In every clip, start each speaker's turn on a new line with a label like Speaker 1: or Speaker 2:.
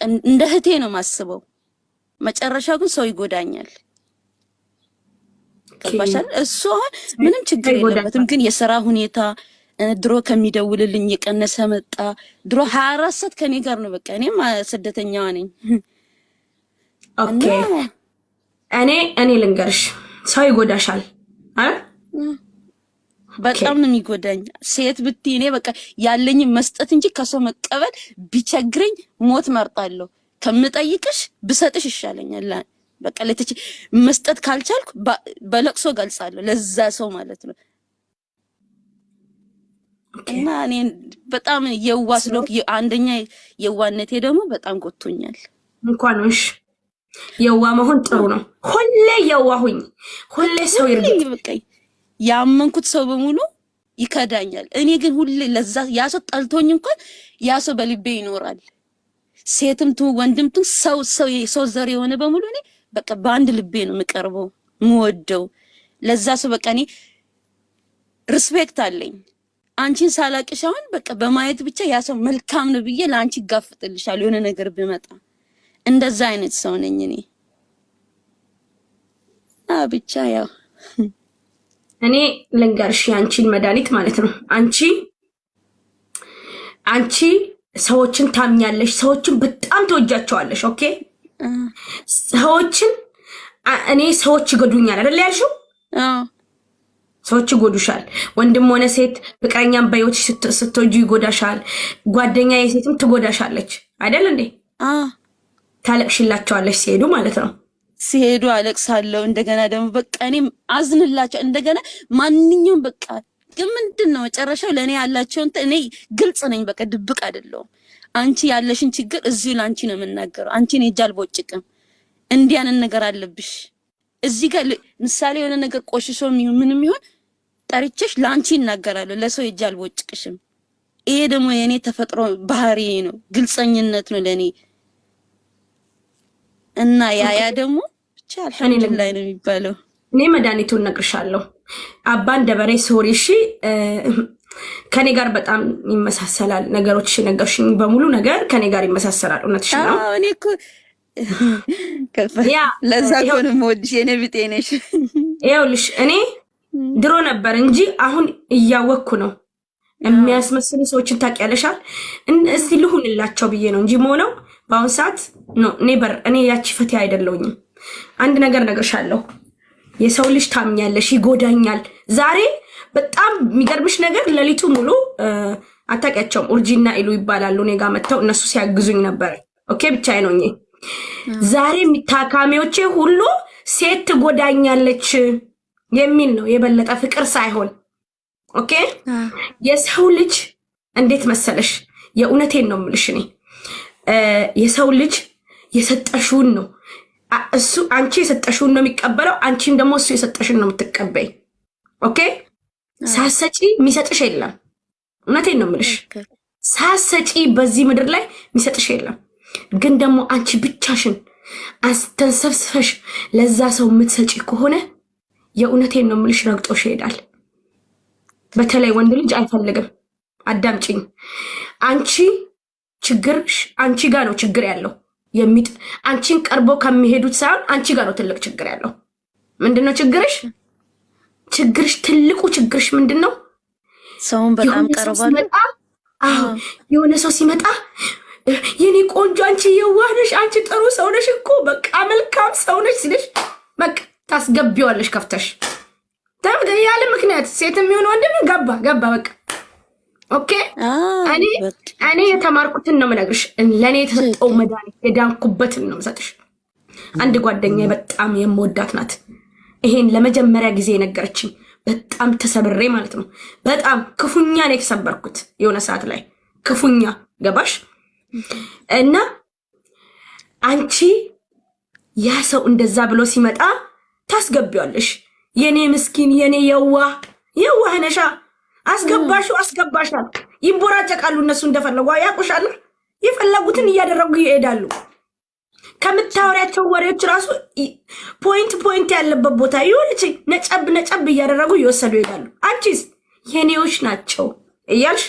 Speaker 1: እንደ እህቴ ነው ማስበው። መጨረሻው ግን ሰው ይጎዳኛል። ገባሻል? እሱ ምንም ችግር የለበትም፣ ግን የሥራ ሁኔታ ድሮ ከሚደውልልኝ የቀነሰ መጣ። ድሮ 24 ሰዓት ከኔ ጋር ነው። በቃ እኔም ስደተኛዋ ነኝ።
Speaker 2: ኦኬ እኔ ልንገርሽ፣ ሰው ይጎዳሻል አይደል?
Speaker 1: በጣም ነው የሚጎዳኝ። ሴት ብትይ እኔ በቃ ያለኝ መስጠት እንጂ ከሰው መቀበል ቢቸግረኝ ሞት መርጣለሁ። ከምጠይቅሽ ብሰጥሽ ይሻለኛል። በቃ ለተች መስጠት ካልቻልኩ በለቅሶ ገልጻለሁ ለዛ ሰው ማለት ነው። እና እኔ በጣም የዋ ስለሆንኩ አንደኛ የዋነቴ ደግሞ በጣም ጎቶኛል።
Speaker 2: እንኳንሽ የዋ መሆን ጥሩ ነው። ሁሌ የዋሁኝ፣ ሁሌ ሰው ይርገኝ። በቃ
Speaker 1: ያመንኩት ሰው በሙሉ ይከዳኛል። እኔ ግን ሁሌ ለዛ ያ ሰው ጠልቶኝ እንኳን ያ ሰው በልቤ ይኖራል። ሴትም ቱ ወንድም ቱ ሰው ዘር የሆነ በሙሉ እኔ በቃ በአንድ ልቤ ነው የምቀርበው የምወደው። ለዛ ሰው በቃ እኔ ሪስፔክት አለኝ። አንቺን ሳላቅሽ አሁን በቃ በማየት ብቻ ያ ሰው መልካም ነው ብዬ ለአንቺ ጋፍጥልሻለሁ የሆነ ነገር ቢመጣ። እንደዛ አይነት ሰው ነኝ እኔ። ብቻ ያው
Speaker 2: እኔ ልንገርሽ ያንቺን መድኃኒት ማለት ነው። አንቺ ሰዎችን ታምኛለሽ፣ ሰዎችን በጣም ተወጃቸዋለሽ። ኦኬ ሰዎች ይጎዱኛል አይደል ያልሽው? ሰዎች ይጎዱሻል። ወንድም ሆነ ሴት ፍቅረኛም በህይወትሽ ስትወጂ ይጎዳሻል። ጓደኛ የሴትም ትጎዳሻለች አይደል እንዴ? ታለቅሽላቸዋለሽ ሲሄዱ ማለት ነው።
Speaker 1: ሲሄዱ አለቅሳለሁ። እንደገና ደግሞ በቃ እኔም አዝንላቸው። እንደገና ማንኛውም በቃ ግን ምንድነው መጨረሻው ለኔ ያላቸው እኔ ግልጽ ነኝ። በቃ ድብቅ አይደለሁም። አንቺ ያለሽን ችግር እዚሁ ላንቺ ነው የምናገረው። አንቺን ሄጃል ቦጭቅም እንዲያን ነገር አለብሽ እዚህ ጋር ምሳሌ የሆነ ነገር ቆሽሾ ምንም ይሁን ጠርቼሽ ላንቺ እናገራለሁ። ለሰው ሄጃል ቦጭቅሽም። ይሄ ደግሞ የኔ ተፈጥሮ ባህሪ ነው። ግልጸኝነት ነው ለኔ እና ያ ደግሞ ብቻ አልሐምዱሊላህ ነው የሚባለው።
Speaker 2: እኔ መድኃኒቱን ነግርሻለሁ። አባን ደበሬ ሶሪ። እሺ ከኔ ጋር በጣም ይመሳሰላል። ነገሮች ነገርሽኝ በሙሉ ነገር ከኔ ጋር ይመሳሰላል። እውነትሽ ነው።
Speaker 1: እኔ እኮ ለዛ እኮ ነው የምወድሽ። የኔ ቢጤ ነሽ።
Speaker 2: ይኸውልሽ እኔ ድሮ ነበር እንጂ አሁን እያወቅኩ ነው። የሚያስመስሉ ሰዎችን ታውቂያለሻል። እስቲ ልሁንላቸው ብዬ ነው እንጂ መሆነው በአሁን ሰዓት ነው። እኔ ያቺ ፈቲ አይደለሁኝም። አንድ ነገር ነግርሻለሁ። የሰው ልጅ ታምኛለሽ፣ ይጎዳኛል። ዛሬ በጣም የሚገርምሽ ነገር ሌሊቱ ሙሉ አታውቂያቸውም፣ ኡርጂና ኢሉ ይባላሉ። እኔ ጋር መጥተው እነሱ ሲያግዙኝ ነበር። ኦኬ ብቻዬ ነው። ዛሬ ታካሚዎቼ ሁሉ ሴት ትጎዳኛለች የሚል ነው፣ የበለጠ ፍቅር ሳይሆን። ኦኬ የሰው ልጅ እንዴት መሰለሽ፣ የእውነቴን ነው የምልሽ እኔ የሰው ልጅ የሰጠሽውን ነው እሱ አንቺ የሰጠሽውን ነው የሚቀበለው። አንቺም ደግሞ እሱ የሰጠሽን ነው የምትቀበይ። ኦኬ ሳሰጪ የሚሰጥሽ የለም። እውነቴን ነው የምልሽ፣ ሳሰጪ በዚህ ምድር ላይ የሚሰጥሽ የለም። ግን ደግሞ አንቺ ብቻሽን አስተንሰብስበሽ ለዛ ሰው የምትሰጪ ከሆነ የእውነቴን ነው የምልሽ ረግጦሽ ይሄዳል። በተለይ ወንድ ልጅ አይፈልግም። አዳምጪኝ። አንቺ ጋር ነው ችግር ያለው። አንቺን ቀርቦ ከሚሄዱት ሳይሆን አንቺ ጋር ነው ትልቅ ችግር ያለው። ምንድነው ችግርሽ? ትልቁ ችግርሽ ምንድነው?
Speaker 1: ሰውን በጣም ቀርቧል።
Speaker 2: የሆነ ሰው ሲመጣ የኔ ቆንጆ አንቺ የዋህ ነሽ፣ አንቺ ጥሩ ሰው ነሽ እኮ በቃ መልካም ሰው ነሽ ሲልሽ በቃ ታስገቢዋለሽ ከፍተሽ። ያለ ምክንያት ሴትም የሚሆን ወንድም ገባ በቃ። ኦኬ እኔ የተማርኩትን ነው የምነግርሽ። ለእኔ የተሰጠው መድኃኒት የዳንኩበትን ነው የምሰጥሽ። አንድ ጓደኛዬ በጣም የምወዳት ናት። ይሄን ለመጀመሪያ ጊዜ የነገረችኝ በጣም ተሰብሬ ማለት ነው። በጣም ክፉኛ ነው የተሰበርኩት የሆነ ሰዓት ላይ ክፉኛ ገባሽ። እና አንቺ ያ ሰው እንደዛ ብሎ ሲመጣ ታስገቢዋለሽ። የኔ ምስኪን የኔ የዋህ ነሻ አስገባሻል። ይንቦራጨቃሉ እነሱ እንደፈለጉ ያቁሻል። የፈለጉትን እያደረጉ ይሄዳሉ። ከምታወሪያቸው ወሬዎች ራሱ ፖይንት ያለበት ቦታ ይሁንች ነጨብ እያደረጉ እየወሰዱ ይሄዳሉ። አንቺስ የኔዎች ናቸው እያልሽ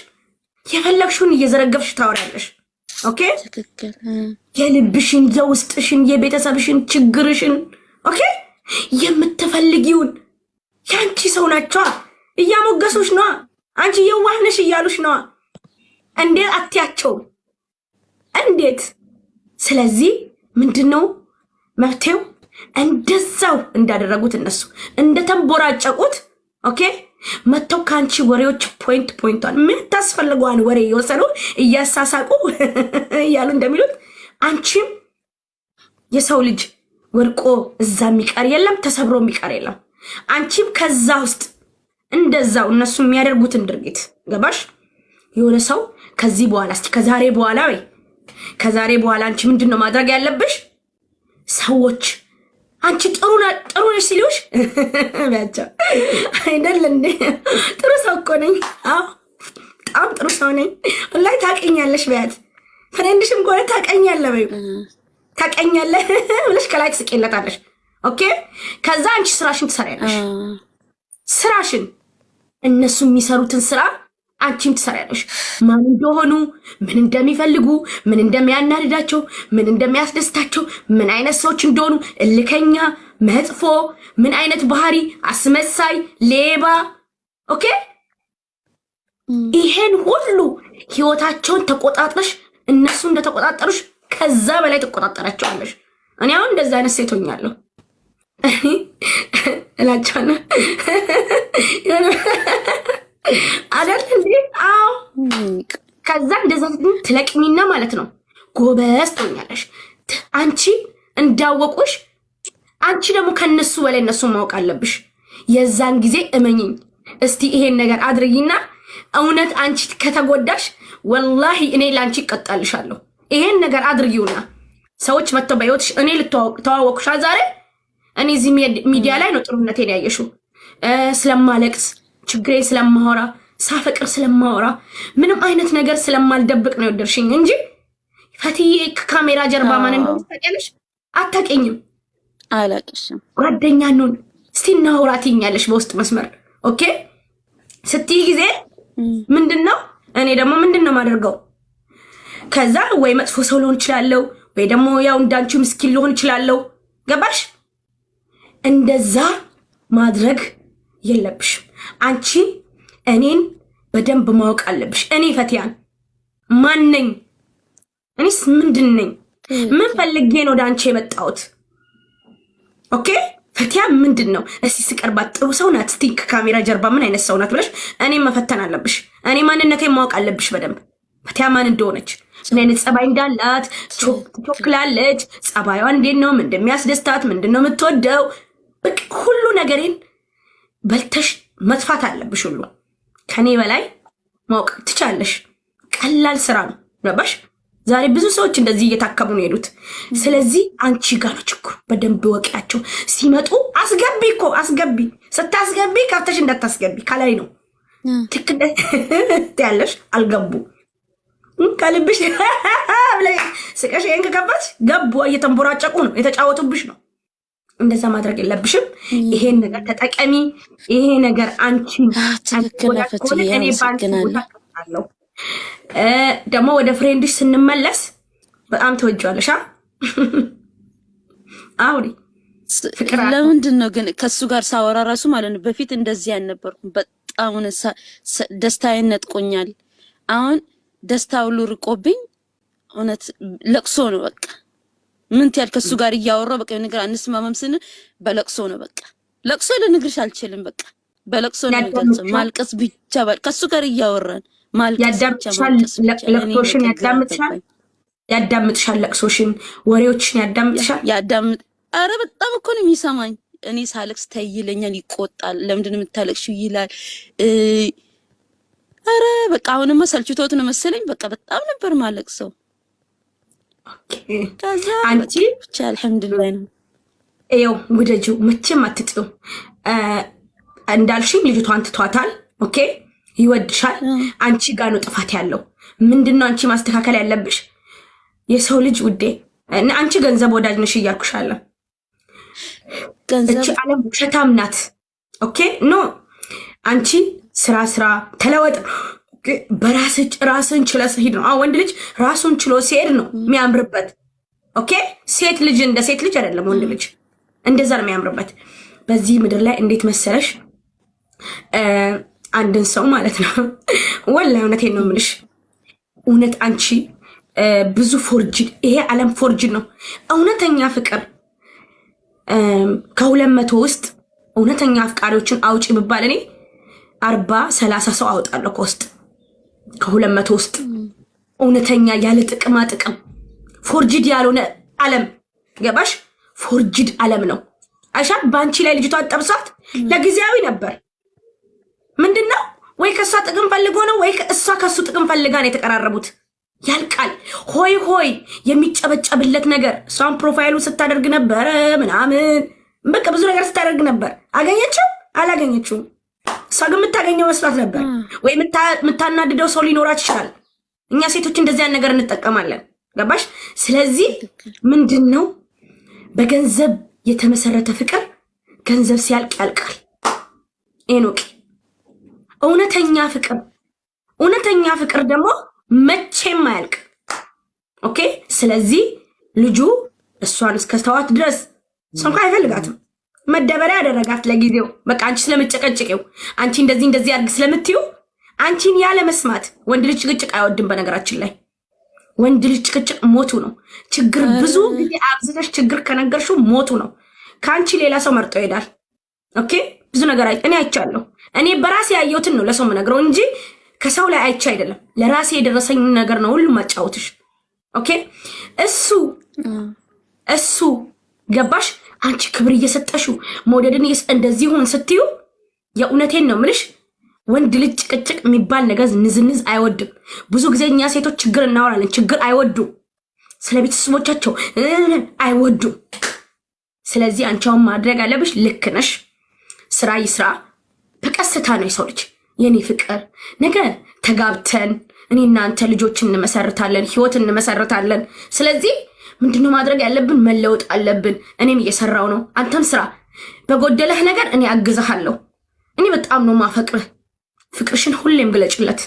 Speaker 2: የፈለግሽውን እየዘረገፍሽ ታወሪያለሽ። ኦኬ
Speaker 1: ትክክል
Speaker 2: የልብሽን ዘውስጥሽን የቤተሰብሽን ችግርሽን ኦኬ የምትፈልጊውን ያንቺ ሰው ናቸው እያሞገሱሽ ነው አንቺ የዋህነሽ እያሉሽ ነው እንዴት አትያቸው እንዴት ስለዚህ ምንድነው መፍትሄው እንደዛው እንዳደረጉት እነሱ እንደተንቦራጨቁት ኦኬ መተው ካንቺ ወሬዎች ፖይንቷን ምን ታስፈልጓን ወሬ ይወሰሉ እያሳሳቁ ያሉ እንደሚሉት አንቺም የሰው ልጅ ወርቆ እዛ የሚቀር የለም ተሰብሮ የሚቀር የለም አንቺም ከዛ ውስጥ እንደዛው እነሱ የሚያደርጉትን ድርጊት ገባሽ የሆነ ሰው ከዚህ በኋላ እስቲ ከዛሬ በኋላ አንቺ ምንድነው ማድረግ ያለብሽ ሰዎች አንቺ ጥሩ ነሽ ሲሉሽ ባቻ አይደል እንዴ ጥሩ ሰው እኮ ነኝ አዎ በጣም ጥሩ ሰው ነኝ ወላሂ ታቀኛለሽ ቢያት ፍሬንድሽም ቆለ ታቀኛለህ ብለሽ ከላይ ትስቂለታለሽ ኦኬ ከዛ አንቺ ስራሽን ትሰሪያለሽ ስራሽን እነሱ የሚሰሩትን ስራ አንቺም ትሰሪያለሽ ማን እንደሆኑ ምን እንደሚፈልጉ ምን እንደሚያናድዳቸው ምን እንደሚያስደስታቸው ምን አይነት ሰዎች እንደሆኑ እልከኛ መጥፎ ምን አይነት ባህሪ አስመሳይ ሌባ ኦኬ ይሄን ሁሉ ህይወታቸውን ተቆጣጥረሽ እነሱ እንደተቆጣጠሩሽ ከዛ በላይ ተቆጣጣራቸዋለሽ እኔ አሁን እንደዛ አይነት ሴት ሆኛለሁ እላቻለሁ አይደል እንዴ አዎ ከዛ እንደዛ ትለቅሚና ማለት ነው ጎበዝ ትሆኛለሽ አንቺ እንዳወቁሽ አንቺ ደግሞ ከነሱ በላይ እነሱ ማወቅ አለብሽ የዛን ጊዜ እመኝኝ እስቲ ይሄን ነገር አድርጊና እውነት አንቺ ከተጎዳሽ ወላሂ እኔ ላንቺ እቀጣልሻለሁ ይሄን ነገር አድርጊውና ሰዎች መጥተው በህይወትሽ እኔ ልተዋወቅሽ ዛሬ እኔ እዚህ ሚዲያ ላይ ነው ጥሩነቴን ያየሽው ስለማለቅስ ችግሬ ስለማወራ ሳፈቅር ስለማወራ ምንም አይነት ነገር ስለማልደብቅ ነው ወደርሽኝ እንጂ ፈትዬ ካሜራ ጀርባ ማን እንደምታውቂያለሽ አታውቂኝም
Speaker 1: አላቅሽም
Speaker 2: ጓደኛ ነን እስቲ እናውራትኛለሽ በውስጥ መስመር ኦኬ ስትይ ጊዜ ምንድነው እኔ ደግሞ ምንድነው ማደርገው ከዛ ወይ መጥፎ ሰው ሊሆን ይችላል ወይ ደግሞ ያው እንዳንቺ ምስኪን ሊሆን ይችላል ገባሽ እንደዛ ማድረግ የለብሽም አንቺ እኔን በደንብ ማወቅ አለብሽ እኔ ፈቲያን ማን ነኝ እኔስ ምንድነኝ ምን ፈልጌ ነው ዳንቺ የመጣሁት ኦኬ ፈቲያን ምንድነው እስቲ ስቀርባት ጥሩ ሰው ናት እስቲ ካሜራ ጀርባ ምን አይነት ሰው ናት ብለሽ እኔ መፈተን አለብሽ እኔ ማንነቴን ማወቅ አለብሽ በደንብ ፈቲያን ማን እንደሆነች ምን አይነት ጸባይ እንዳላት ቾክላለች ጸባይዋ እንዴት ነው ምን እንደሚያስደስታት ምንድነው የምትወደው በቃ ሁሉ ነገሬን በልተሽ መጥፋት አለብሽ ሁሉ ከኔ በላይ ማወቅ ትቻለሽ ቀላል ስራ ነው ገባሽ ዛሬ ብዙ ሰዎች እንደዚህ እየታከሙ ነው ሄዱት ስለዚህ አንቺ ጋር ነው ችግሩ በደንብ ወቂያቸው ሲመጡ አስገቢ ስታስገቢ ካፍተሽ እንዳታስገቢ ካላይ ነው ትክክለ ያለሽ አልገቡ ካልብሽ ብለሽ ስቀሽ ይሄን ከገባሽ ገቡ እየተንቦራጨቁ ነው የተጫወቱብሽ ነው እንደዛ ማድረግ የለብሽም ይሄን ነገር ተጠቀሚ ይሄ ነገር አንቺ እኔ ባንቺ ደግሞ ወደ ፍሬንድሽ ስንመለስ በጣም ተወጇለሽ አውሪ ፍቅር
Speaker 1: ለምንድን ነው ግን ከሱ ጋር ሳወራ ራሱ ማለት ነው በፊት እንደዚህ አልነበርኩም በጣም ደስታዬን ነጥቆኛል አሁን ደስታው ሁሉ ርቆብኝ እውነት ለቅሶ ነው በቃ ምን ትያል ከሱ ጋር እያወራው በቃ ነገር አንስማማም ስን በለቅሶ ነው በቃ ለቅሶ ልንግርሽ አልችልም በቃ በለቅሶ ነው የሚገልጸው ማልቀስ ብቻ ከሱ ጋር እያወራን ማልቀስ
Speaker 2: ለቅሶሽን ያዳምጥሻል ለቅሶሽን ወሬዎችን ያዳምጥ
Speaker 1: አረ በጣም እኮ ነው የሚሰማኝ እኔ ሳለቅስ ተይለኛል ይቆጣል ለምንድን ነው የምታለቅሽው ይላል አረ በቃ አሁንማ ሰልችቶት ነው መሰለኝ በቃ በጣም ነበር ማለቅሰው
Speaker 2: ኦኬ አንቺ
Speaker 1: ብቻ አልሐምዱሊላህ ነው
Speaker 2: እየው ወደጁ መቼም አትጥው እንዳልሽኝ ልጅቷን ትቷታል ኦኬ ይወድሻል አንቺ ጋር ነው ጥፋት ያለው ምንድነው አንቺ ማስተካከል ያለብሽ የሰው ልጅ ውዴ አንቺ ገንዘብ ወዳጅ ነሽ እያልኩሻለሁ ገንዘብ ዓለም ውሸታም ናት ኦኬ ኖ አንቺ ስራ ተለወጥ ራስን ችሎ ሲሄድ ነው። ወንድ ልጅ ራሱን ችሎ ሲሄድ ነው የሚያምርበት። ኦኬ ሴት ልጅ እንደ ሴት ልጅ አይደለም ወንድ ልጅ እንደዛ ነው የሚያምርበት። በዚህ ምድር ላይ እንዴት መሰለሽ አንድን ሰው ማለት ነው ወላሂ እውነቴን ነው የምልሽ እውነት አንቺ ብዙ ፎርጅድ ይሄ ዓለም ፎርጅድ ነው። እውነተኛ ፍቅር ከ200 ውስጥ እውነተኛ አፍቃሪዎችን አውጪ ብባል እኔ 40-30 ሰው አወጣለሁ ከውስጥ ከ200 ውስጥ እውነተኛ ያለ ጥቅማ ጥቅም ፎርጅድ ያልሆነ ዓለም ገባሽ? ፎርጅድ ዓለም ነው። አይሻል በአንቺ ላይ ልጅቷ ጠብሷት ለጊዜያዊ ነበር። ምንድነው ወይ ከሷ ጥቅም ፈልጎ ነው ወይ እሷ ከሱ ጥቅም ፈልጋ ነው የተቀራረቡት። ያልቃል ሆይ ሆይ የሚጨበጨብለት ነገር እሷን ፕሮፋይሉ ስታደርግ ነበር ምናምን በቃ ብዙ ነገር ስታደርግ ነበር። አገኘችው አላገኘችውም። እሷ ግን የምታገኘው መስሏት ነበር ወይ የምታናድደው ሰው ሊኖራት ይችላል። እኛ ሴቶች እንደዚህ ያን ነገር እንጠቀማለን። ገባሽ? ስለዚህ ምንድነው በገንዘብ የተመሰረተ ፍቅር ገንዘብ ሲያልቅ ያልቃል። ኤኖቂ እውነተኛ ፍቅር ደግሞ መቼም አያልቅ። ኦኬ ስለዚህ ልጁ እሷን እስከተዋት ድረስ ሰንኳ አይፈልጋትም። መደበሪያ ያደረጋት ለጊዜው በቃ አንቺ ስለምጨቀጭቂው አንቺ እንደዚህ አድርግ ስለምትዩ አንቺን ያለ መስማት ወንድ ልጅ ጭቅጭቅ አይወድም። በነገራችን ላይ ወንድ ልጅ ጭቅጭቅ ሞቱ ነው። ችግር ብዙ ጊዜ አብዝተሽ ችግር ከነገርሽው ሞቱ ነው። ከአንቺ ሌላ ሰው መርጦ ይሄዳል። ኦኬ ብዙ ነገር እኔ አይቻለሁ። እኔ በራሴ ያየሁትን ነው ለሰው የምነግረው እንጂ ከሰው ላይ አይቼ አይደለም። ለራሴ የደረሰኝ ነገር ነው ሁሉ ማጫወትሽ። ኦኬ እሱ ገባሽ? አንቺ ክብር እየሰጠሽው መውደድን እንደዚህ ሆን ስትዩ የእውነቴን ነው ምልሽ ወንድ ልጅ ጭቅጭቅ የሚባል ነገር ንዝንዝ አይወድም። ብዙ ጊዜ እኛ ሴቶች ችግር እናወራለን። ችግር አይወዱም። ስለ ቤተሰቦቻቸው አይወዱም። ስለዚህ አንቺውን ማድረግ አለብሽ። ልክ ነሽ። ስራ ይስራ። በቀስታ ነው የሰው ልጅ የኔ ፍቅር። ነገ ተጋብተን እኔ እናንተ ልጆች እንመሰርታለን፣ ህይወት እንመሰርታለን። ስለዚህ ምንድነው ማድረግ ያለብን? መለወጥ አለብን። እኔም እየሰራው ነው። አንተም ስራ። በጎደለህ ነገር እኔ አግዝሃለሁ። እኔ በጣም ነው ማፈቅርህ። ፍቅርሽን ሁሌም ግለጭለት።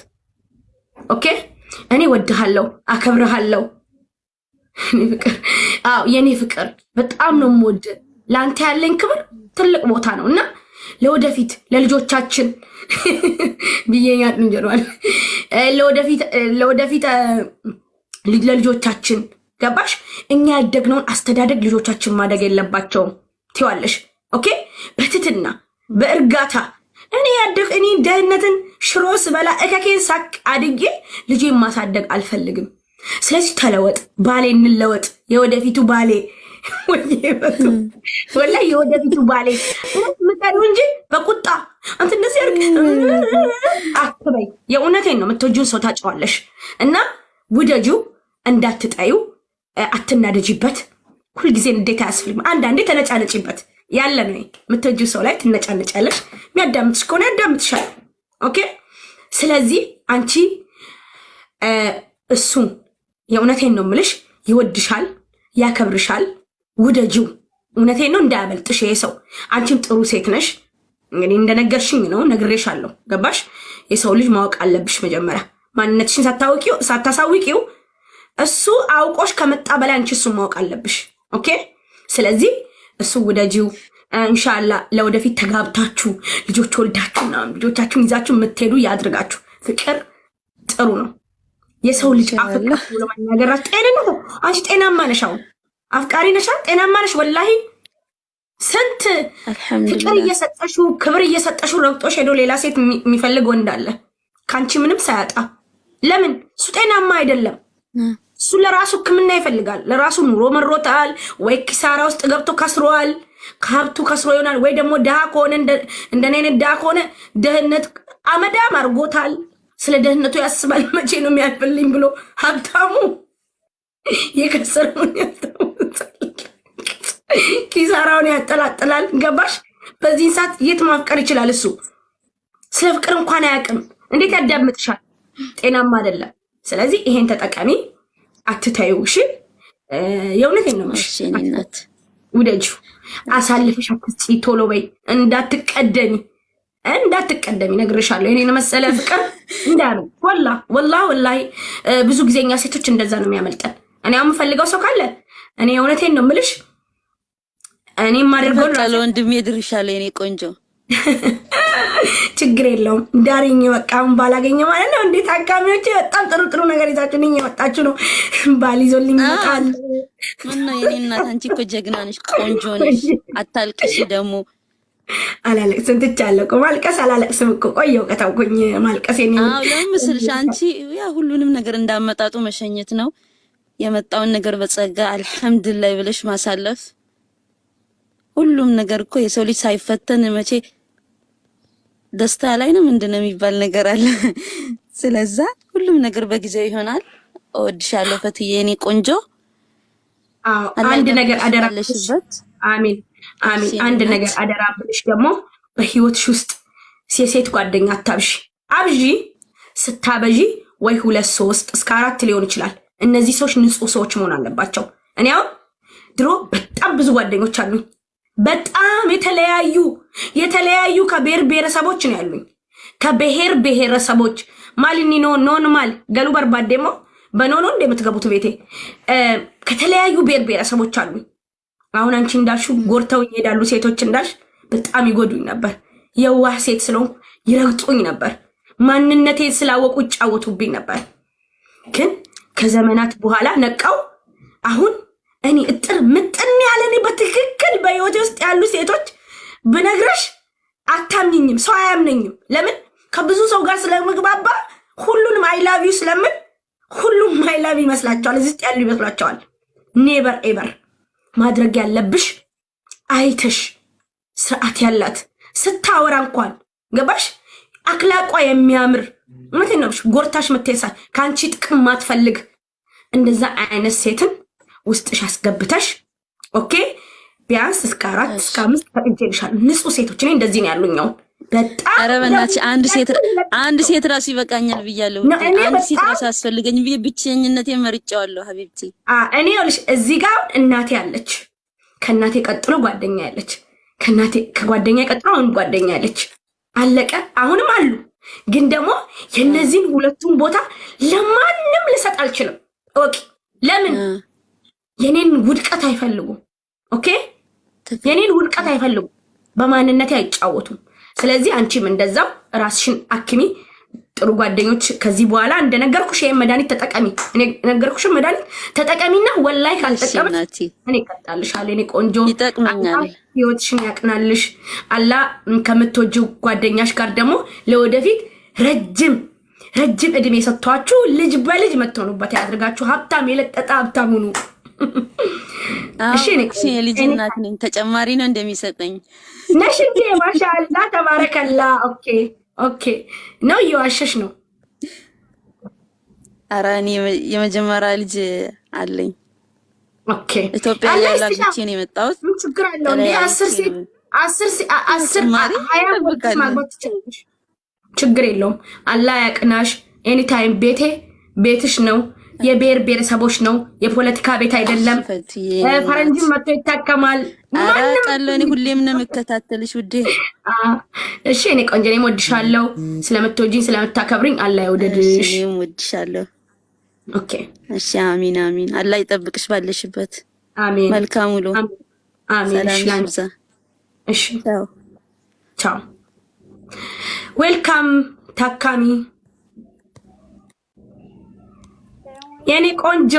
Speaker 2: ኦኬ እኔ ወድሃለሁ፣ አከብርሃለሁ። የኔ ፍቅር በጣም ነው የምወድ። ለአንተ ያለኝ ክብር ትልቅ ቦታ ነው እና ለወደፊት ለልጆቻችን ብዬኛት እንጀራል ለወደፊት ለልጆቻችን ገባሽ? እኛ ያደግነውን አስተዳደግ ልጆቻችን ማደግ የለባቸውም ትይዋለሽ። ኦኬ በትትና በእርጋታ እኔ ደህንነትን ሽሮ ስበላ እከኬን ሳቅ አድጌ ልጄን ማሳደግ አልፈልግም። ስለዚህ ተለወጥ ባሌ፣ እንለወጥ። የወደፊቱ ባሌ ወላ የወደፊቱ ባሌ ምጣዱ እንጂ በቁጣ አንተ እንደዚህ ያርግ አትበይ። የእውነቴን ነው። የምትወጂውን ሰው ታጫዋለሽ እና ውደጁ፣ እንዳትጠዩ፣ አትናደጂበት። ሁልጊዜ እንዴት አያስፈልግም። አንዳንዴ ተነጫነጪበት ያለ ነው። የምትወጂው ሰው ላይ ትነጫነጫለሽ። የሚያዳምጥሽ ከሆነ ያዳምጥሻል። ኦኬ ስለዚህ አንቺ እሱ የእውነቴን ነው የምልሽ ይወድሻል፣ ያከብርሻል። ውደጂው። እውነቴን ነው እንዳያመልጥሽ ይሄ ሰው። አንቺም ጥሩ ሴት ነሽ። እንግዲህ እንደነገርሽኝ ነው፣ ነግሬሻለሁ። ገባሽ? የሰው ልጅ ማወቅ አለብሽ መጀመሪያ። ማንነትሽን ሳታሳውቂው እሱ አውቆሽ ከመጣ በላይ አንቺ እሱን ማወቅ አለብሽ። ኦኬ ስለዚህ እሱ ውደጂው። ኢንሻአላህ ለወደፊት ተጋብታችሁ ልጆች ወልዳችሁ ልጆቻችሁን ይዛችሁ የምትሄዱ ያድርጋችሁ። ፍቅር ጥሩ ነው። የሰው ልጅ አፍቃሪ ብሎ መናገር ጤንነት። አንቺ ጤናማ ነሽ፣ አሁን አፍቃሪ ነሽ፣ ጤናማ ነሽ። ወላሂ ስንት ፍቅር እየሰጠሽው ክብር እየሰጠሽው ረግጦሽ ሄዶ ሌላ ሴት የሚፈልግ ወንድ አለ ከአንቺ ምንም ሳያጣ። ለምን? እሱ ጤናማ አይደለም። እሱ ለራሱ ሕክምና ይፈልጋል። ለራሱ ኑሮ መሮታል፣ ወይ ኪሳራ ውስጥ ገብቶ ከስሯል፣ ከሀብቱ ከስሮ ይሆናል። ወይ ደግሞ ድሃ ከሆነ እንደኔ አይነት ድሃ ከሆነ ድህነት አመዳም አርጎታል። ስለ ደህንነቱ ያስባል። መቼ ነው የሚያልፍልኝ ብሎ ሀብታሙ የከሰረውን ኪሳራውን ያጠላጥላል። ገባሽ? በዚህ ሰዓት የት ማፍቀር ይችላል? እሱ ስለ ፍቅር እንኳን አያውቅም። እንዴት ያዳምጥሻል? ጤናማ አይደለም። ስለዚህ ይሄን ተጠቀሚ፣ አትታዩ። እሺ የእውነቴን ነው ማለት ውደጁ፣ አሳልፈሽ አትስጪ። ቶሎ በይ እንዳትቀደሚ። እንዳትቀደም ይነግርሻለሁ። እኔን መሰለ ፍቅር እንዳያምን ወላሂ ብዙ ጊዜኛ ሴቶች እንደዛ ነው የሚያመልጠን። እኔ አሁን የምፈልገው ሰው ካለ እኔ እውነቴን ነው የምልሽ እኔ ማደርገው
Speaker 1: ነው ወንድሜ ድርሻለሁ የኔ ቆንጆ
Speaker 2: ችግር የለውም ዳሪኝ በቃ አሁን ባላገኘ ማለት ነው። እንዴት አጋሚዎች በጣም ጥሩ ነገር ይዛችሁልኝ የመጣችሁ ነው። ባል ይዞልኝ ይመጣል።
Speaker 1: ምነው የኔ እናት አንቺ እኮ ጀግና ነሽ፣ ቆንጆ ነሽ። አታልቅሽ ደግሞ።
Speaker 2: አላለቅስም ትቻለሁ እኮ ማልቀስ አላለቅስም እኮ ቆየሁ ከተውኩኝ ማልቀስ የኔ።
Speaker 1: አዎ ለምን መሰልሽ አንቺ ያ ሁሉንም ነገር እንዳመጣጡ መሸኘት ነው። የመጣውን ነገር በጸጋ አልሐምዱሊላህ ብለሽ ማሳለፍ። ሁሉም ነገር እኮ የሰው ልጅ ሳይፈተን መቼ ደስታ ላይ ነው ምንድነው የሚባል ነገር አለ። ስለዛ ሁሉም ነገር በጊዜው ይሆናል። እወድሻለሁ ፈትዬ የኔ ቆንጆ።
Speaker 2: አንድ ነገር አደራለሽበት። አሜን። አንድ ነገር አደራብልሽ ደግሞ በህይወትሽ ውስጥ ሴት ጓደኛ አታብዢ። አብዢ ስታበዢ ወይ 2 3 እስከ 4 ሊሆን ይችላል። እነዚህ ሰዎች ንጹህ ሰዎች መሆን አለባቸው። እኔ አሁን ድሮ በጣም ብዙ ጓደኞች አሉኝ። በጣም የተለያዩ ከብሔር ብሔረሰቦች ነው ያሉኝ። ከብሔር ብሔረሰቦች ማልኒኖ ኖርማል ገሉ በርባዴሞ በኖኖ እንደምትገቡት ቤቴ ከተለያዩ ብሔር ብሔረሰቦች አሉኝ። አሁን አንቺ እንዳልሹ ጎርተው ይሄዳሉ ሴቶች እንዳልሽ በጣም ይጎዱኝ ነበር። የዋህ ሴት ስለሆንኩ ይረግጡኝ ነበር። ማንነቴን ስላወቁ ይጫወቱብኝ ነበር። ግን ከዘመናት በኋላ ነቃው። አሁን እኔ እጥር ምጥን ያለኔ በትክክል በህይወቴ ውስጥ ያሉ ሴቶች ብነግረሽ አታምኝም፣ ሰው አያምነኝም። ለምን? ከብዙ ሰው ጋር ስለምግባባ ሁሉንም አይ ላቭ ዩ ስለምን ሁሉም አይ ላቭ ይመስላቸዋል፣ እዚህ ያሉ ይመስላቸዋል። ኔቨር ኤቨር ማድረግ ያለብሽ አይተሽ ስርዓት ያላት ስታወራ እንኳን ገባሽ አክላቋ የሚያምር እውነቴን ነው ጎርታሽ መተሳ ካንቺ ጥቅም ማትፈልግ እንደዛ አይነት ሴትን ውስጥሽ አስገብተሽ ኦኬ ቢያንስ እስከ 4 እስከ 5 ፈቅጄልሻል። ንጹህ ሴቶች እኔ እንደዚህ ነው ያሉኛው። በጣም
Speaker 1: ኧረ በእናትሽ አንድ ሴት ራሱ ይበቃኛል ብያለሁ። አንድ ሴት ራሱ አስፈልገኝ ብዬ ብቸኝነቴን መርጫዋለሁ ሀቢብቲ።
Speaker 2: እኔ ይኸውልሽ እዚህ ጋር እናቴ አለች፣ ከእናቴ ቀጥሎ ጓደኛ ያለች፣ ከጓደኛ ቀጥሎ አሁን ጓደኛ ያለች። አለቀ። አሁንም አሉ፣ ግን ደግሞ የነዚህን ሁለቱም ቦታ ለማንም ልሰጥ አልችልም። ኦኬ ለምን? የኔን ውድቀት አይፈልጉም። ኦኬ የኔን ውድቀት አይፈልጉም። በማንነቴ አይጫወቱም። ስለዚህ አንቺም እንደዛው ራስሽን አክሚ። ጥሩ ጓደኞች ከዚህ በኋላ እንደነገርኩሽ ይሄን መድኃኒት ተጠቀሚ። እኔ ነገርኩሽ መድኃኒት ተጠቀሚና ወላይ ካልተጠቀምሽ እኔ እቀጣልሻለሁ። እኔ ቆንጆ
Speaker 1: ይጠቅመኛል።
Speaker 2: ህይወትሽን ያቅናልሽ። አላህ ከምትወጂው ጓደኛሽ ጋር ደግሞ ለወደፊት ረጅም እድሜ ሰጥቷችሁ ልጅ በልጅ መጥቶኑበት ያድርጋችሁ። ሀብታም የለጠጠ ሀብታም ሁኑ።
Speaker 1: እሺ ልጅ እናት ነኝ። ተጨማሪ ነው እንደሚሰጠኝ
Speaker 2: ነሽ እንዴ? ማሻአላ ተባረከላ። ኦኬ ነው እየዋሸሽ ነው።
Speaker 1: ኧረ እኔ የመጀመሪያ ልጅ አለኝ።
Speaker 2: ኦኬ
Speaker 1: ኢትዮጵያ ያላችሁ ነው የመጣሁት።
Speaker 2: ምን ችግር አለው እንዴ? 10 ማግባት ትችላለሽ። ችግር የለውም። አላህ ያቅናሽ። ኤኒ ታይም ቤትሽ ነው። የብሔር ብሔረሰቦች ነው። የፖለቲካ ቤት አይደለም። ፈረንጅም መጥቶ ይታከማል።
Speaker 1: እኔ ሁሌም ነው የምከታተልሽ ውዴ።
Speaker 2: እሺ እኔ ቆንጆ ነኝ። ወድሻለሁ። ስለምትወጂኝ ስለምታከብሪኝ አላህ ይወደድሽ።
Speaker 1: እኔም ወድሻለሁ።
Speaker 2: ኦኬ
Speaker 1: እሺ አሚን። አላህ ይጠብቅሽ ባለሽበት።
Speaker 2: አሚን።
Speaker 1: መልካም ውሎ።
Speaker 2: አሚን። እሺ ቻው። ዌልካም ታካሚ የኔ ቆንጆ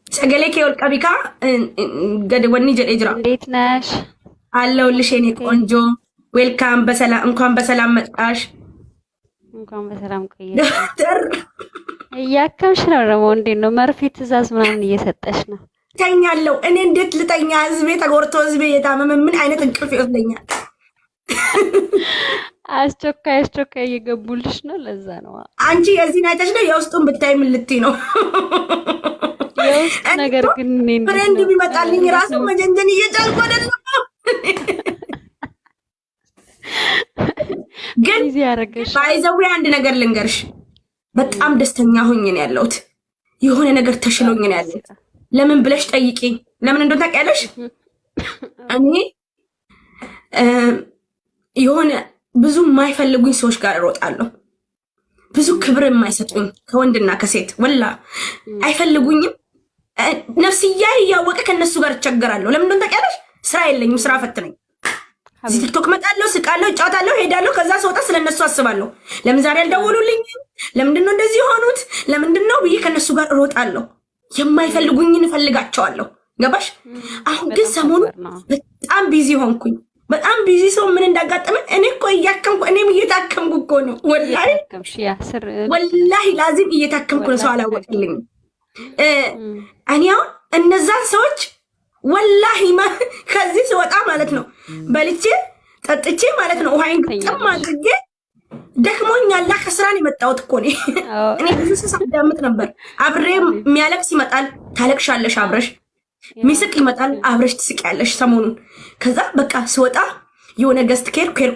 Speaker 2: ሰገሌ ከወል ቀቢካ ገደ ወኒ ጀዴ ጅራ
Speaker 3: እንዴት ነሽ?
Speaker 2: አለሁልሽ የኔ ቆንጆ። ዌልካም እንኳን በሰላም መጣሽ።
Speaker 3: እንኳን በሰላም ቆየሽ። እያከምሽ ነው ደግሞ እንዴት ነው? መርፌ ትእዛዝ ምናምን እየሰጠሽ ነው?
Speaker 2: ተኛለሁ። እኔ እንዴት ልተኛ? ህዝቤ ተጎርቶ ህዝቤ የታመመ ምን አይነት እንቅልፍ ይወስደኛል?
Speaker 3: አስቸኳይ እየገቡልሽ ነው። ለዛ ነው
Speaker 2: አንቺ የዚህን አይተሽ ነው። የውስጡን ብታይ ምን ልትይ ነው?
Speaker 3: የውስጥ ነገር ግን
Speaker 2: ፍሬንድ ቢመጣልኝ ራሱ መጀንጀን እየቻልኩ አይደለም። ግን ባይዘው አንድ ነገር ልንገርሽ፣ በጣም ደስተኛ ሆኜ ነው ያለሁት። የሆነ ነገር ተሽሎኝ ነው ያለሁት። ለምን ብለሽ ጠይቂኝ። ለምን እንደሆነ ታውቂያለሽ? እኔ የሆነ ብዙ የማይፈልጉኝ ሰዎች ጋር እሮጣለሁ። ብዙ ክብር የማይሰጡኝ ከወንድና ከሴት ወላ አይፈልጉኝም። ነፍስያ እያወቀ ከነሱ ጋር እቸገራለሁ። ለምን እንደሆነ ታውቂያለሽ? ስራ የለኝም፣ ስራ ፈት ነኝ። እዚህ ቲክቶክ መጣለሁ፣ ስቃለሁ፣ እጫወታለሁ፣ ሄዳለሁ። ከዛ ስወጣ ስለነሱ አስባለሁ። ለምን ዛሬ አልደወሉልኝም? ለምንድን ነው እንደዚህ የሆኑት? ለምንድን ነው ብዬ ከነሱ ጋር እሮጣለሁ። የማይፈልጉኝን እፈልጋቸዋለሁ። ገባሽ? አሁን ግን ሰሞኑ በጣም ቢዚ ሆንኩኝ። በጣም ቢዚ ሰው ምን እንዳጋጠመ እኔ እኮ እያከምኩ እኔም እየታከምኩ እኮ ነው። ወላሂ ላዚም እየታከምኩ ነው። ሰው አላወቅልኝም። እኔ አሁን እነዛን ሰዎች ወላሂ ከዚህ ስወጣ ማለት ነው በልቼ ጠጥቼ ማለት ነው ውሃይን ግጥም አድርጌ ደክሞኛል። ከስራን የመጣሁት እኮ እኔ ብዙ ሰው አዳምጥ ነበር። አብሬ የሚያለቅስ ይመጣል፣ ታለቅሻለሽ አብረሽ ሚስቅ ይመጣል፣ አብረሽ ትስቂያለሽ ሰሞኑን። ከዛ በቃ ስወጣ የሆነ ገስት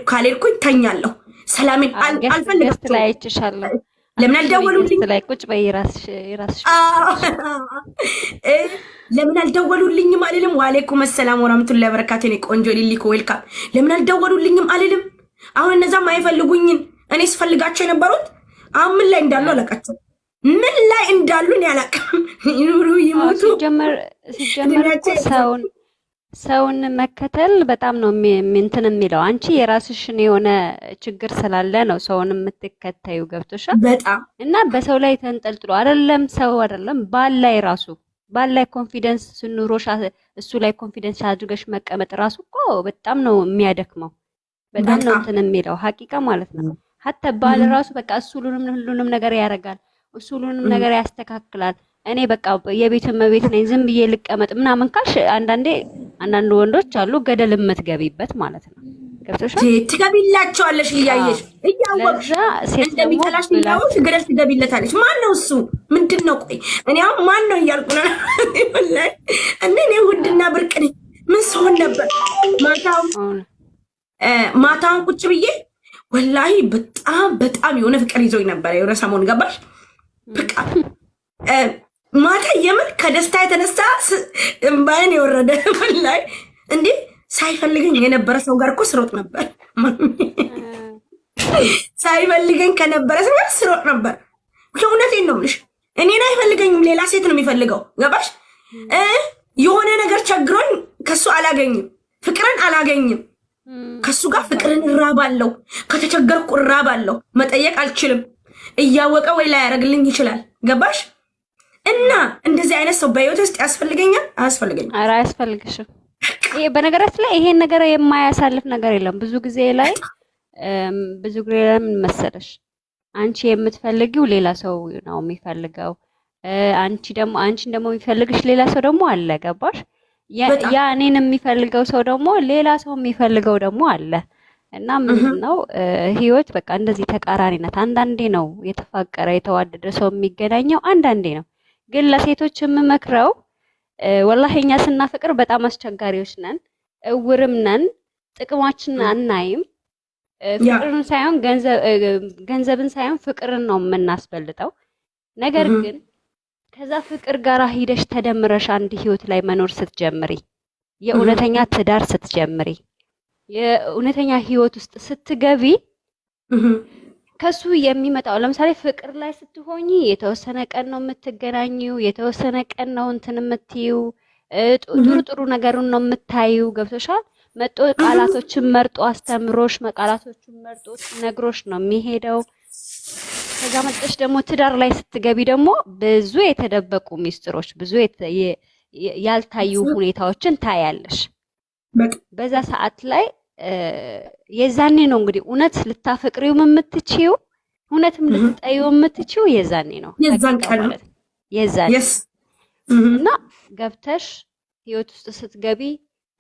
Speaker 2: ካልሄድኩኝ ተኛለሁ። ሰላሜን አልፈልጋቸውም።
Speaker 3: ላይ አይችሻለሁ።
Speaker 2: ለምን አልደወሉልኝ?
Speaker 3: ላይ ቁጭ በይ ራስሽ
Speaker 2: ለምን አልደወሉልኝም አልልም። ወአለይኩም ሰላም ወራህመቱላሂ ወበረካቱ። እኔ ቆንጆ ሊሊኮ ዌልካም። ለምን አልደወሉልኝም አልልም። አሁን እነዛም አይፈልጉኝን እኔ ስፈልጋቸው የነበሩት አሁን ምን ላይ እንዳሉ አላውቃቸው። ምን ላይ እንዳሉ እኔ አላውቅም። ይኑሩ ይሞቱ።
Speaker 3: ሲጀመር ሰውን መከተል በጣም ነው እንትን የሚለው። አንቺ የራስሽን የሆነ ችግር ስላለ ነው ሰውን የምትከታዩ። ገብቶሻል?
Speaker 2: በጣም እና
Speaker 3: በሰው ላይ ተንጠልጥሎ አይደለም ሰው አይደለም ባል ላይ ኮንፊደንስ ኑሮሽ እሱ ላይ ኮንፊደንስ አድርገሽ መቀመጥ ራሱ እኮ በጣም ነው የሚያደክመው። በጣም ነው እንትን የሚለው ሐቂቃ ማለት ነው። ሀtta ባል ራሱ በቃ እሱ ሁሉንም ነገር ያደርጋል፣ እሱ ሁሉንም ነገር ያስተካክላል። እኔ በቃ የቤት እመቤት ነኝ ዝም ብዬ ልቀመጥ ምናምን ካልሽ አንዳንድ ወንዶች አሉ ገደል የምትገቢበት ማለት ነው። ገብቶሻል?
Speaker 2: ትገቢላቸዋለሽ እያየሽ እያወቅሽ እንደሚጠላሽ እያወቅሽ ገደል ትገቢለታለሽ። ማን ነው እሱ? ምንድን ነው? ቆይ እኔ አሁን ማን ነው እያልኩ ነው። እኔ ውድና ብርቅ ነኝ። ምን ሰውን ነበር ማታውን ቁጭ ብዬ ወላሂ በጣም የሆነ ፍቅር ይዞኝ ነበር የሆነ ሰሞን። ገባሽ? በቃ ማታ የምን ከደስታ የተነሳ እምባዬን የወረደ ወላሂ። እንዴ ሳይፈልገኝ የነበረ ሰው ጋር እኮ ስሮጥ ነበር። ሳይፈልገኝ ከነበረ ሰው ጋር ስሮጥ ነበር። እውነቴን ነው የምልሽ። እኔን አይፈልገኝም፣ ሌላ ሴት ነው የሚፈልገው። ገባሽ? የሆነ ነገር ቸግሮኝ ከሱ አላገኝም፣ ፍቅርን አላገኝም። ከሱ ጋር ፍቅርን እራባለሁ፣ ከተቸገርኩ እራባለሁ። መጠየቅ አልችልም። እያወቀ ወይ ላይ ያደርግልኝ ይችላል። ገባሽ? እና እንደዚህ አይነት ሰው በህይወት ውስጥ ያስፈልገኛል? አያስፈልገኝም።
Speaker 3: ኧረ አያስፈልግሽም። በነገራችን ላይ ይሄን ነገር የማያሳልፍ ነገር የለም። ብዙ ጊዜ ምን መሰለሽ፣ አንቺ የምትፈልጊው ሌላ ሰው ነው የሚፈልገው። አንቺን ደግሞ የሚፈልግሽ ሌላ ሰው ደግሞ አለ። ገባሽ? ያ እኔን የሚፈልገው ሰው ደግሞ ሌላ ሰው የሚፈልገው ደግሞ አለ። እና ምንድነው ህይወት በቃ እንደዚህ ተቃራኒ ናት። አንዳንዴ ነው የተፋቀረ የተዋደደ ሰው የሚገናኘው፣ አንዳንዴ ነው። ግን ለሴቶች የምመክረው ወላሂ እኛ ስናፍቅር በጣም አስቸጋሪዎች ነን፣ እውርም ነን፣ ጥቅማችንን አናይም። ፍቅርን ሳይሆን ገንዘብን ሳይሆን ፍቅርን ነው የምናስበልጠው። ነገር ግን ከዛ ፍቅር ጋር ሂደሽ ተደምረሽ አንድ ህይወት ላይ መኖር ስትጀምሪ፣ የእውነተኛ ትዳር ስትጀምሪ፣ የእውነተኛ ህይወት ውስጥ ስትገቢ ከሱ የሚመጣው ለምሳሌ ፍቅር ላይ ስትሆኚ የተወሰነ ቀን ነው የምትገናኙ፣ የተወሰነ ቀን ነው እንትን የምትይው፣ ጥሩ ነገሩን ነው የምታዩ። ገብቶሻል? መጦ ቃላቶችን መርጦ አስተምሮሽ ቃላቶችን መርጦ ነግሮሽ ነው የሚሄደው። ከዛ መጥተሽ ደግሞ ትዳር ላይ ስትገቢ ደግሞ ብዙ የተደበቁ ሚስጥሮች፣ ብዙ ያልታዩ ሁኔታዎችን ታያለሽ። በዛ ሰዓት ላይ የዛኔ ነው እንግዲህ እውነት ልታፈቅሪው የምትችይው፣ እውነትም ልትጠይው የምትችይው የዛኔ ነው። የዛኔ እና ገብተሽ ህይወት ውስጥ ስትገቢ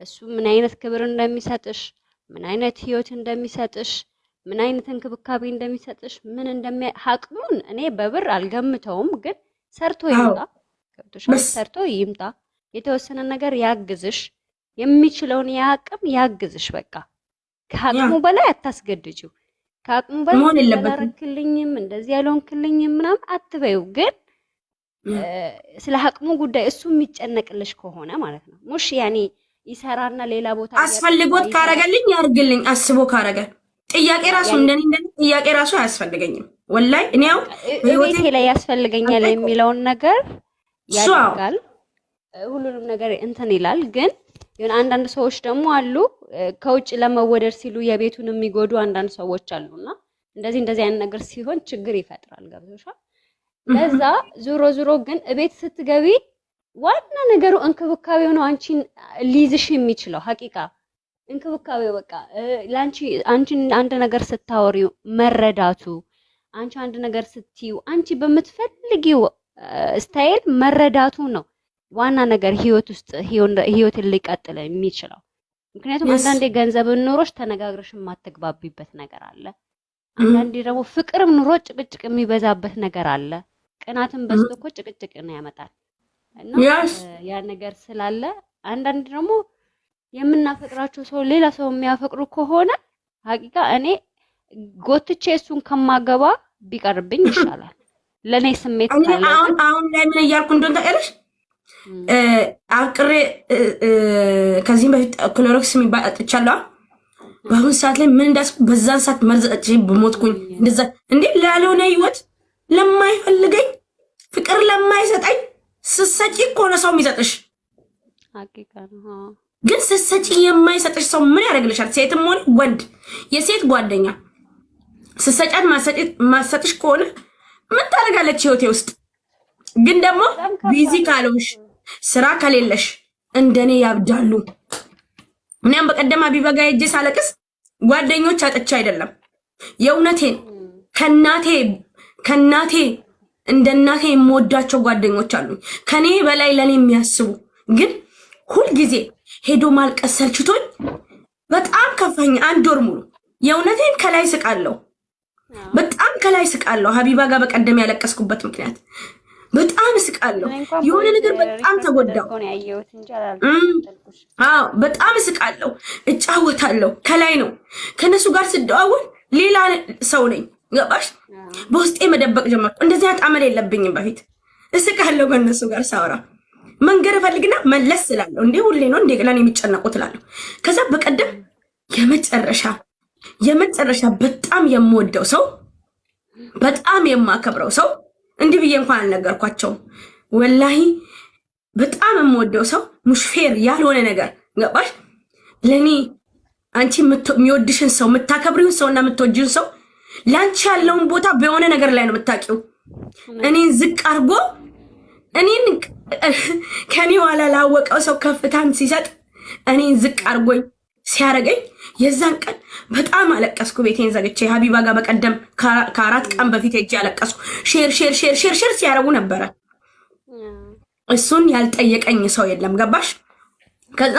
Speaker 3: እሱ ምን አይነት ክብር እንደሚሰጥሽ፣ ምን አይነት ህይወት እንደሚሰጥሽ፣ ምን አይነት እንክብካቤ እንደሚሰጥሽ፣ አቅሙን እኔ በብር አልገምተውም። ግን ሰርቶ ይምጣ፣ ገብቶሻል? ሰርቶ ይምጣ፣ የተወሰነ ነገር ያግዝሽ፣ የሚችለውን ያቅም ያግዝሽ። በቃ ከአቅሙ በላይ አታስገድጂው። ከአቅሙ በላይ ያላረክልኝም እንደዚህ ያልሆንክልኝም ምናምን አትበይው። ግን ስለ አቅሙ ጉዳይ እሱ የሚጨነቅልሽ ከሆነ ማለት ነው ሙሽ ያኔ ይሰራና ሌላ ቦታ
Speaker 2: አስፈልጎት ካረገልኝ ያርግልኝ። አስቦ ካረገ ጥያቄ ራሱ እንደኔ ጥያቄ ራሱ አያስፈልገኝም። ወላይ እኔ ያው
Speaker 3: ህይወቴ ላይ ያስፈልገኛል የሚለውን ነገር ያደርጋል። ሁሉንም ነገር እንትን ይላል። ግን አንዳንድ ሰዎች ደግሞ አሉ ከውጭ ለመወደድ ሲሉ የቤቱን የሚጎዱ አንዳንድ ሰዎች አሉና እንደዚህ አይነት ነገር ሲሆን ችግር ይፈጥራል። ገብቶሻል? ለዛ ዞሮ ግን እቤት ስትገቢ ዋና ነገሩ እንክብካቤው ነው። አንቺን ሊይዝሽ የሚችለው ሐቂቃ እንክብካቤው በቃ አንቺን አንድ ነገር ስታወሪው መረዳቱ፣ አንቺ አንድ ነገር ስትዩ አንቺ በምትፈልጊው ስታይል መረዳቱ ነው ዋና ነገር ህይወትን ሊቀጥል የሚችለው። ምክንያቱም አንዳንዴ ገንዘብን ኑሮሽ ተነጋግረሽ የማትግባቢበት ነገር አለ። አንዳንዴ ደግሞ ፍቅርም ኑሮ ጭቅጭቅ የሚበዛበት ነገር አለ። ቅናትን በዝቶ እኮ ጭቅጭቅ ነው ያመጣል። እና ያ ነገር ስላለ አንዳንዴ ደግሞ የምናፈቅራቸው ሰው ሌላ ሰው የሚያፈቅሩ ከሆነ ሐቂቃ እኔ ጎትቼ እሱን ከማገባ ቢቀርብኝ ይሻላል። ለኔ ስሜት ካለ
Speaker 2: አሁን ላይ ምን እያልኩ እንደሆነ ታውቂያለሽ? አቅሬ ከዚህም በፊት ክሎሮክስ የሚባል አጥቻለሁ። በአሁን ሰዓት ላይ ምን እንዳስ በዛን ሰዓት መርዘጭ በሞትኩኝ እንደዛ እንዴ ላልሆነ ህይወት ለማይፈልገኝ ፍቅር ለማይሰጠኝ ስሰጪ እኮ ነው ሰው የሚሰጥሽ።
Speaker 3: ሐቂቃ ነው።
Speaker 2: ግን ስሰጪ የማይሰጥሽ ሰው ምን ያደርግልሻል? ሴትም ሆነ ወንድ የሴት ጓደኛ ስሰጫት ማሰጥሽ ከሆነ ምን ታደርጋለች ህይወቴ ውስጥ? ግን ደግሞ ቢዚ ካልሆንሽ ስራ ከሌለሽ እንደኔ ያብዳሉ። እኔም በቀደም አቢባ ጋር ሄጄ ሳለቅስ ጓደኞች አጥቻ አይደለም የእውነቴን ከናቴ እንደ እናቴ የምወዳቸው ጓደኞች አሉ ከኔ በላይ ለኔ የሚያስቡ። ግን ሁል ጊዜ ሄዶ ማልቀስ ሰልችቶኝ በጣም ከፋኝ። አንድ ወር ሙሉ የእውነቴን ከላይ ስቃለሁ፣ በጣም ከላይ ስቃለሁ። ሀቢባ ጋር በቀደም ያለቀስኩበት ምክንያት በጣም ስቃለሁ። የሆነ ነገር በጣም ተጎዳው። አዎ በጣም ስቃለሁ፣ እጫወታለሁ። ከላይ ነው ከነሱ ጋር ስደዋወል ሌላ ሰው ነኝ። ገባሽ? በውስጤ መደበቅ ጀመርኩ። እንደዚህ አጣመል የለብኝም በፊት። እስቃለሁ ከነሱ ጋር ሳወራ መንገር ፈልግና መለስ ስላለሁ እንዴ ሁሌ ነው እንዴ ለኔ የሚጨነቁት እላለሁ። ከዛ በቀደም የመጨረሻ በጣም የምወደው ሰው በጣም የማከብረው ሰው እንዲህ ብዬ እንኳን አልነገርኳቸውም። ወላሂ በጣም የምወደው ሰው ሙሽፌር ያልሆነ ነገር ገባሽ? ለኔ አንቺ የሚወድሽን ሰው የምታከብሪውን ሰውና የምትወጂውን ሰው ላንቺ ያለውን ቦታ በሆነ ነገር ላይ ነው የምታውቂው። እኔን ዝቅ አድርጎ እኔን ከኔ ኋላ ላወቀው ሰው ከፍታን ሲሰጥ እኔን ዝቅ አድርጎኝ ሲያረገኝ የዛን ቀን በጣም አለቀስኩ። ቤቴን ዘግቼ ሀቢባ ጋር በቀደም ከአራት ቀን በፊት ሄጄ አለቀስኩ። ሼር ሲያረጉ ነበረ። እሱን ያልጠየቀኝ ሰው የለም። ገባሽ? ከዛ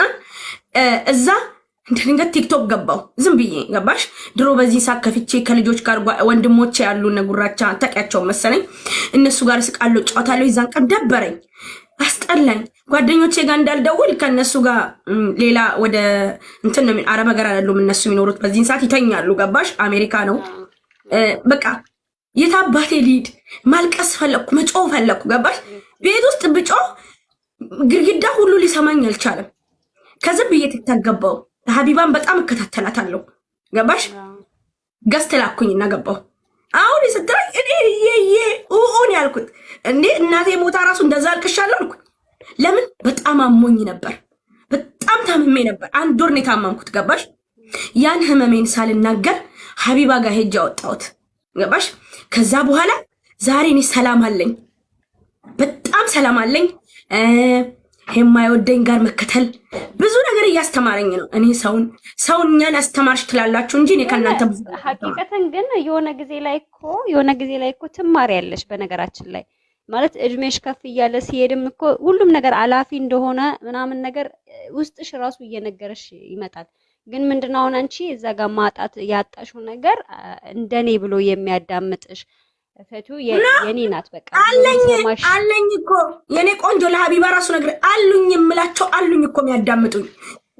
Speaker 2: እዛ ድንገት ቲክቶክ ገባው ዝም ብዬ ገባሽ? ድሮ በዚህ ሰዓት ከፍቼ ከልጆች ጋር ወንድሞቼ ያሉ ነጉራቻ ታውቂያቸው መሰለኝ እነሱ ጋር ስቃለሁ፣ ጫወታለሁ። ይዛን ቀን ደበረኝ፣ አስጠላኝ። ጓደኞቼ ጋር እንዳልደውል ከነሱ ጋር ሌላ ወደ እንትን ነው አረብ ሀገር አይደሉም እነሱ የሚኖሩት በዚህ ሰዓት ይተኛሉ። ገባሽ? አሜሪካ ነው። በቃ የታባቴ ሊድ ማልቀስ ፈለኩ፣ መጮህ ፈለኩ። ገባሽ? ቤት ውስጥ ብጮህ ግድግዳ ሁሉ ሊሰማኝ አልቻለም። ከዚህ ብዬ ተገባው። ሀቢባን በጣም እከታተላታለሁ። ገባሽ? ገዝት ላኩኝና ገባው። አሁን ስትራይ እኔ ኡኡን ያልኩት እንዴ እናቴ ሞታ ራሱ እንደዛ አልቅሻለሁ አልኩ። ለምን? በጣም አሞኝ ነበር፣ በጣም ታምሜ ነበር። አንድ ወር ነው የታመምኩት። ገባሽ? ያን ህመሜን ሳልናገር ሀቢባ ጋር ሄጄ አወጣሁት። ገባሽ? ከዛ በኋላ ዛሬ እኔ ሰላም አለኝ፣ በጣም ሰላም አለኝ። የማይወደኝ ጋር መከተል ብዙ ነገር እያስተማረኝ ነው። እኔ ሰውን እኛን አስተማርሽ ትላላችሁ እንጂ እኔ ከእናንተ ብዙ
Speaker 3: ሐቂቀተን ግን የሆነ ጊዜ ላይ እኮ ትማሪያለሽ። በነገራችን ላይ ማለት እድሜሽ ከፍ እያለ ሲሄድም እኮ ሁሉም ነገር አላፊ እንደሆነ ምናምን ነገር ውስጥሽ ራሱ እየነገረሽ ይመጣል። ግን ምንድነው አሁን አንቺ እዛ ጋር ማጣት ያጣሽው ነገር እንደኔ ብሎ የሚያዳምጥሽ ፈቱ የኔ ናት። በቃ
Speaker 2: አለኝ እኮ የኔ ቆንጆ ለሀቢባ ራሱ ነገር አሉኝ የምላቸው አሉኝ እኮ የሚያዳምጡኝ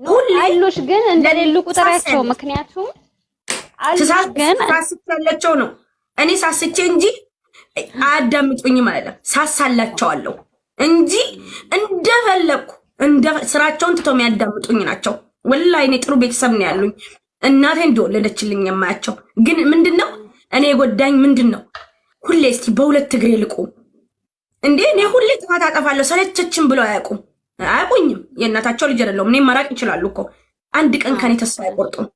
Speaker 2: ሁሉ
Speaker 3: አሉሽ። ግን እንደሌሉ ቁጥራቸው ምክንያቱም አሉሽ ግን
Speaker 2: ሳስቻላቸው ነው። እኔ ሳስቼ እንጂ አያዳምጡኝም አይደለም፣ ሳሳላቸዋለሁ እንጂ እንደፈለኩ እንደ ስራቸውን ትተው የሚያዳምጡኝ ናቸው። ወላሂ እኔ ጥሩ ቤተሰብ ነው ያሉኝ። እናቴ እንደወለደችልኝ የማያቸው ግን ምንድነው እኔ የጎዳኝ ምንድነው ሁሌ እስቲ በሁለት እግሬ ልቁም እንዴ? እኔ ሁሌ ጥፋት አጠፋለሁ ሰለቸችን ብለው አያውቁኝም። የእናታቸው ልጅ አይደለሁም። እኔ መራቅ ይችላሉ እኮ አንድ ቀን ከኔ ተስፋ አይቆርጡም።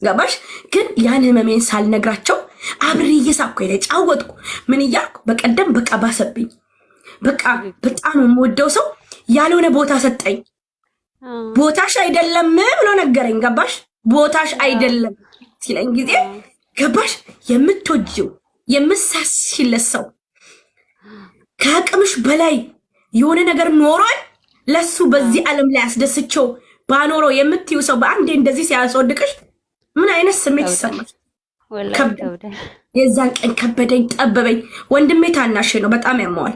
Speaker 2: ገባሽ? ግን ያን ህመሜን ሳልነግራቸው አብሬ እየሳኩ ጫወትኩ ምን እያልኩ በቀደም በቃ ባሰብኝ። በቃ በጣም የምወደው ሰው ያልሆነ ቦታ ሰጠኝ። ቦታሽ አይደለም ብሎ ነገረኝ። ገባሽ? ቦታሽ አይደለም ሲለኝ ጊዜ ገባሽ? የምትወጂው የምሳሲለት ሰው ከአቅምሽ በላይ የሆነ ነገር ኖሯል ለሱ በዚህ ዓለም ላይ አስደስቸው ባኖረው የምትዩ ሰው በአንዴ እንደዚህ ሲያስወድቅሽ ምን አይነት ስሜት ይሰማል? የዛን ቀን ከበደኝ፣ ጠበበኝ። ወንድሜ ታናሽ ነው፣ በጣም ያመዋል።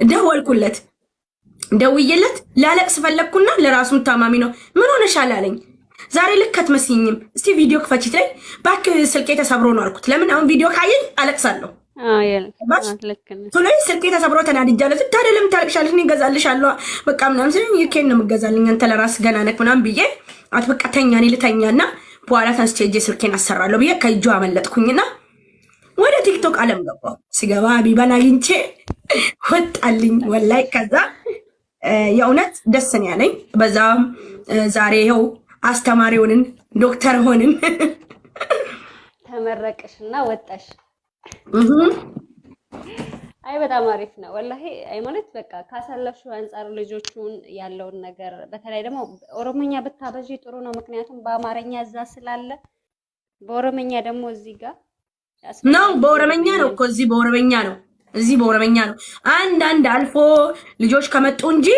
Speaker 2: ደወልኩለት፣ ደውዬለት ላለቅስ ፈለግኩና ለራሱም ታማሚ ነው። ምን ሆነሻል አለኝ። ዛሬ ልክ አትመስይኝም፣ እስቲ ቪዲዮ ክፈቺት ላይ እባክህ ስልኬ ተሰብሮ ነው አልኩት። ለምን አሁን ቪዲዮ ካየኝ አለቅሳለሁ። ስልኬ ተሰብሮ ተናድጃለሁ። ታዲያ ለምን ታለቅሻለሽ? እኔ እገዛልሻለሁ በቃ ምናምን ስለኝ ይኬን ነው የምገዛልኝ አንተ ለራስህ ገና ነህ ምናምን ብዬ በቃ ተኛ፣ እኔ ልተኛና በኋላ ተነስቼ እጄ ስልኬን አሰራለሁ ብዬ ከእጁ አመለጥኩኝና ወደ ቲክቶክ አለም ገባሁ። ሲገባ ሀቢባን አግኝቼ ወጣልኝ ወላይ። ከዛ የእውነት ደስ ነው ያለኝ። በዛም ዛሬ ይኸው አስተማሪ ሆንን፣ ዶክተር ሆንን።
Speaker 3: ተመረቅሽና ወጣሽ። አይ በጣም አሪፍ ነው ወላሂ። አይ ማለት በቃ ካሳለፍሽው አንጻር ልጆቹን ያለውን ነገር በተለይ ደግሞ ኦሮሞኛ ብታበዢ ጥሩ ነው። ምክንያቱም በአማርኛ እዛ ስላለ በኦሮሞኛ ደግሞ እዚህ ጋር
Speaker 2: ነው። በኦሮሞኛ ነው እኮ እዚህ በኦሮሞኛ ነው፣ እዚህ በኦሮሞኛ ነው። አንዳንድ አልፎ ልጆች ከመጡ እንጂ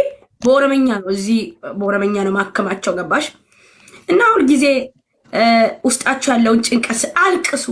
Speaker 2: በኦሮሞኛ ነው፣ እዚህ በኦሮሞኛ ነው ማከማቸው። ገባሽ? እና ሁል ጊዜ ውስጣችሁ ያለውን ጭንቀት አልቅሱ።